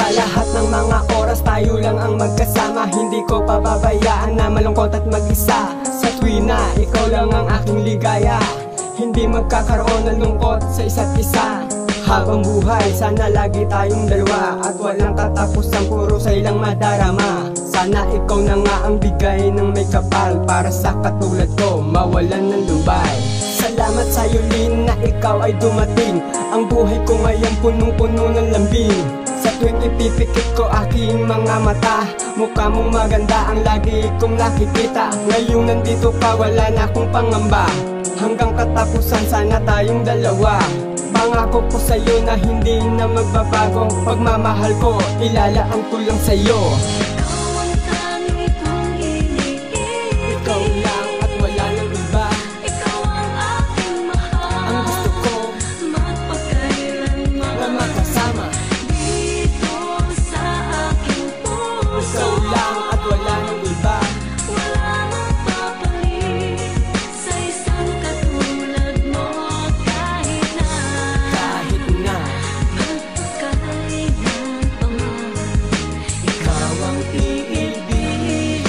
Sa lahat ng mga oras tayo lang ang magkasama. Hindi ko pababayaan na malungkot at mag-isa. Sa tuwi na ikaw lang ang aking ligaya, hindi magkakaroon ng lungkot sa isa't isa. Habang buhay, sana lagi tayong dalawa, at walang katapusan, puro sa ilang madarama. Sana ikaw na nga ang bigay ng may kapal, para sa katulad ko mawalan ng lumbay. Salamat sa'yo Lin na ikaw ay dumating. Ang buhay ko ngayon punong-puno ng lambing. Sa tuwing ipipikit ko aking mga mata, mukha mong maganda ang lagi kong nakikita. Ngayong nandito ka wala na akong pangamba, hanggang katapusan sana tayong dalawa. Pangako ko sa'yo na hindi na magbabago, pagmamahal ko ilalaan ko lang sa'yo. Ikaw ang tanging kong iniibig, Ikaw lang at wala nang iba. ikaw ang aking mahal. Ang gusto ko magpakailanman na makasama. dito sa aking puso. Ikaw lang at wala nang iba. Wala nang papalit sa isang katulad mo, kahit na magpakailan pa man, ikaw ang iibig.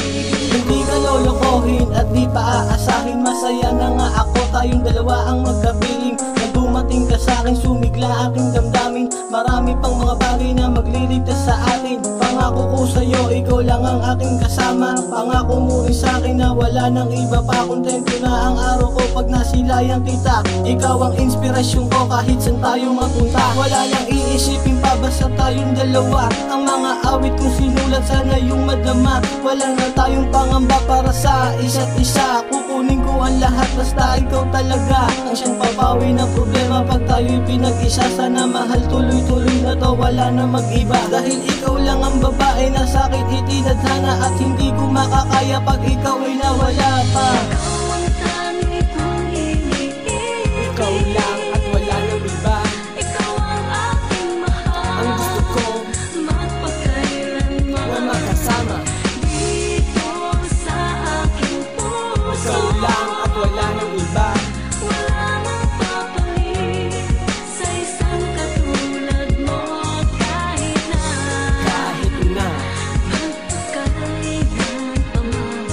Hindi ka lolokohin at di pa aasahin. Masaya na nga ako, tayong dalawa ang magkapiling. Nang dumating ka sa'kin, sumigla aking damdamin. Marami pang mga bagay na magliligtas sa atin. Pangako ko sa'yo, ikaw lang ang aking kasama. Pangako mo rin sa'kin na wala nang iba pa. Kontento na ang araw ko pag nasilayan kita. Ikaw ang inspirasyon ko kahit saan tayo mapunta. Wala lang iisipin pa basta tayong dalawa. Ang mga awit kong sinulat sana yung madama. Wala na tayong pangamba para sa isa't isa. Kukunin ko ang lahat basta ikaw talaga ang siyang papawi ng problema pag tayo'y pinag-isa. Sana mahal tuloy-tuloy na to, wala na mag-iba. Dahil ikaw lang ang babae na sa'kin itinadhana, at hindi ko makakaya pag ikaw ay nawala pa. ikaw ang tanging kong iniibig, Ikaw lang at wala nang iba. ikaw ang aking mahal. Ang gusto ko magpakailanman na makasama. dito sa aking puso. Ikaw lang at wala nang iba. Wala nang papalit sa isang katulad mo, kahit na magpakailan pa man,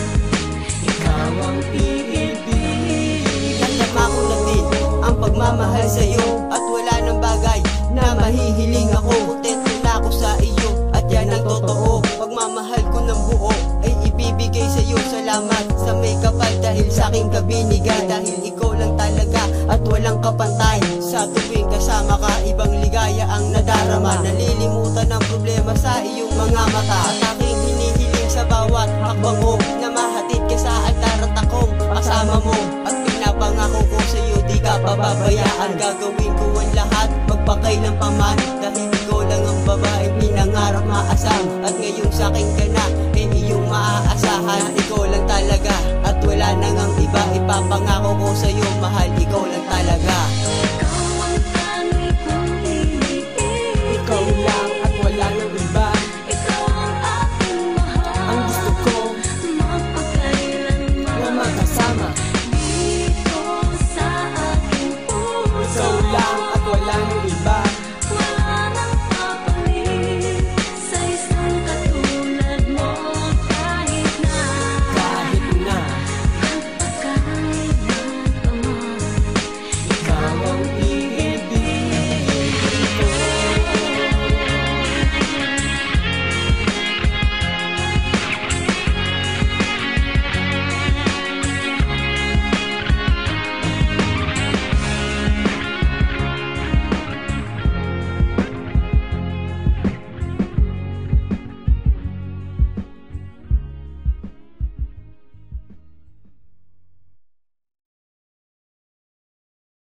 Ikaw ang iibig. Nandama ko na din ang pagmamahal sa'yo, at wala nang bagay na mahihiling ako. Kontento na ako sa iyo, at yan ang totoo. Pagmamahal ko ng buo ay ibibigay sa'yo. Salamat sa may kapal dahil sa'king ka binigay. Dahil ikaw lang talaga at walang kapantay. Sa tuwing kasama ka, ibang ligaya ang nadarama. Nalilimutan ang problema sa iyong mga mata. At aking hinihiling sa bawat hakbang ko, na mahatid ka sa altar at akong kasama mo. At pinapangako ko sa'yo, di ka pababayaan. Gagawin ko ang lahat, magpakailan pa man. Dahil ikaw lang ang babae pinangarap maasam. At ngayong sa'kin ka na, eh iyong maaasahan. Ikaw lang talaga at wala nang ang iba. Ipapangako ko sa'yo, mahal, ikaw lang talaga.